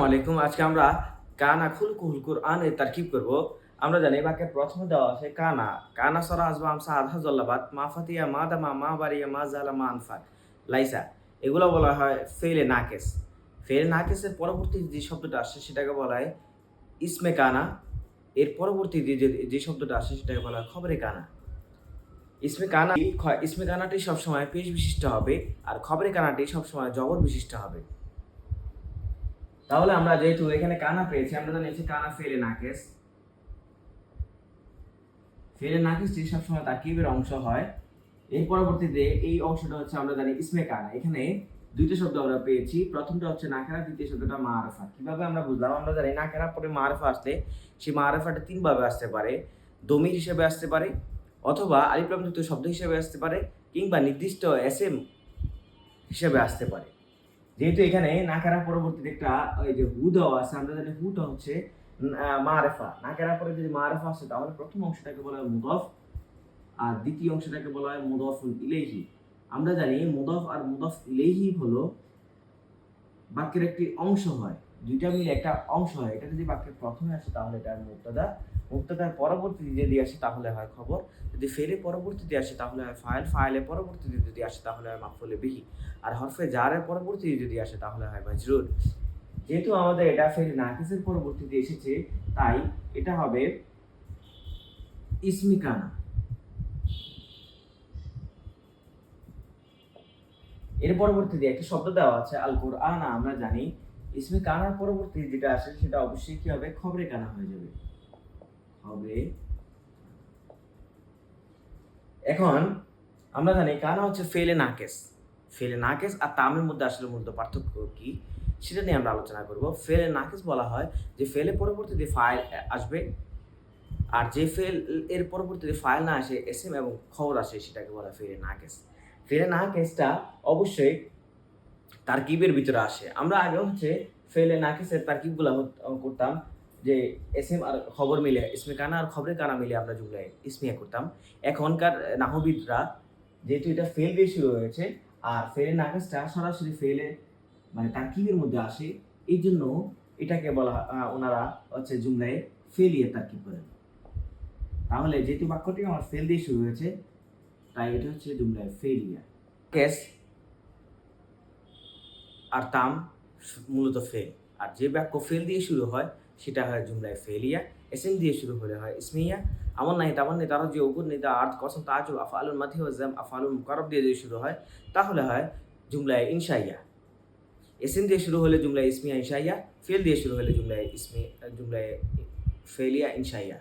আলাইকুম। আজকে আমরা কানা খুলকুল কুরআনের তারকিব করব। আমরা জানি বাক্যের প্রথমে দেওয়া আছে কানা। কানা সরা আসবা আমসা আধা জল্লাবাত মা ফাতিয়া মা দামা মা বারিয়া মা জালা মা আনফাক লাইসা। এগুলো বলা হয় ফেলে নাকেস। ফেলে নাকেসের পরবর্তী যে শব্দটা আসে সেটাকে বলা হয় ইসমে কানা। এর পরবর্তী যে শব্দটা আসে সেটাকে বলা হয় খবরে কানা। ইসমে কানাটি সবসময় পেশ বিশিষ্ট হবে আর খবরে কানাটি সবসময় জবর বিশিষ্ট হবে। তাহলে আমরা যেহেতু এখানে কানা পেয়েছি, আমরা জানি কানা ফেলে নাকেস। ফেলে নাকেসটি সবসময় তারকিবের অংশ হয়। এর পরবর্তীতে এই অংশটা হচ্ছে আমরা জানি ইসমে কানা। এখানে দুইটা শব্দ আমরা পেয়েছি। প্রথমটা হচ্ছে নাকেরা, দ্বিতীয় শব্দটা মারফা। কিভাবে আমরা বুঝলাম? আমরা জানি নাকেরা পরে মারফা আসলে সেই মারফাটা তিন ভাবে আসতে পারে। দমির হিসেবে আসতে পারে, অথবা আলিফ লাম যুক্ত শব্দ হিসেবে আসতে পারে, কিংবা নির্দিষ্ট এসএম হিসেবে আসতে পারে। যেহেতু এখানে নাকেরা পরবর্তীতে একটা ওই যে হু দেওয়া আছে, আমরা জানি হুটা হচ্ছে মারেফা। নাকেরা পরে যদি মারেফা আসে তাহলে প্রথম অংশটাকে বলা হয় মুদফ আর দ্বিতীয় অংশটাকে বলা হয় মুদফুল ইলাইহি। আমরা জানি মুদফ আর মুদফ ইলাইহি হলো বাক্যের একটি অংশ হয়, দুইটা মিলে একটা অংশ হয়। এটা যদি বাক্যের প্রথমে আসে তাহলে এটা মুবতাদা, মুবতাদার পরবর্তীতে যদি আসে তাহলে হয় খবর, যদি ফেলে পরবর্তীতে আসে তাহলে হয় ফাইল, ফাইলের পরবর্তীতে যদি আসে তাহলে হয় মাফউলে বিহি, আর হরফে জারের পরবর্তীতে যদি আসে তাহলে হয় মাজরুর। যেহেতু আমাদের এটা ফেলে নাকিসের পরবর্তীতে এসেছে তাই এটা হবে ইসমি কানা। এর পরবর্তীতে একটা শব্দ দেওয়া আছে আল কুরআন। আমরা জানি ইসমে কানার পরবর্তী যেটা আসে সেটা অবশ্যই কি হবে? খবরে কানা হয়ে যাবে। খবরে। এখন আমরা জানি কানা হচ্ছে ফেলে নাকেস। ফেলে নাকেস আর তামের মধ্যে আসলে মূলত পার্থক্য কি সেটা নিয়ে আমরা আলোচনা করব। ফেলে নাকেস বলা হয় যে ফেলে পরবর্তীতে ফাইল আসবে, আর যে ফেল এর পরবর্তীতে ফাইল না আসে এসএম এবং খবর আসে সেটাকে বলা হয় ফেলে নাকেস। ফেলে নাকেসটা অবশ্যই তারকিবের ভিতরে আসে। আমরা আগে হচ্ছে ফেলে নাকিসের তারকিবগুলো করতাম যে এসএম আর খবর মিলে, ইসমে কানা আর খবরে কানা মিলে আমরা জুমলায় ইসমিয়া করতাম। এখনকার নাহবিদরা যেহেতু এটা ফেল দিয়ে শুরু হয়েছে আর ফেলে নাকিসটা সরাসরি ফেলে মানে তারকিবের মধ্যে আসে, এই জন্য এটাকে বলা ওনারা হচ্ছে জুমলায় ফেলিয়ে তারকিব করেন। তাহলে যেহেতু বাক্যটি আমার ফেল দিয়ে শুরু হয়েছে তাই এটা হচ্ছে জুমলায় ফেলিয়া। কেস আর তাম মূলত ফেল, আর যে বাক্য ফেল দিয়ে শুরু হয় সেটা হয় জুমলায় ফেলিয়া। এসএম দিয়ে শুরু হলে হয় ইসমিয়া। আমন নাই তামান নেই তারা যে ওগুর নেই আর্থ কসম তাজু আফআলুল মাথি ওয়াজাম আফআলুল মুকাররব দিয়ে যদি শুরু হয় তাহলে হয় জুমলায় ইনশাইয়া। এসএম দিয়ে শুরু হলে জুমলায় ইসমিয়া ইনশাইয়া, ফেল দিয়ে শুরু হলে জুমলায় ফেলিয়া ইনশাইয়া।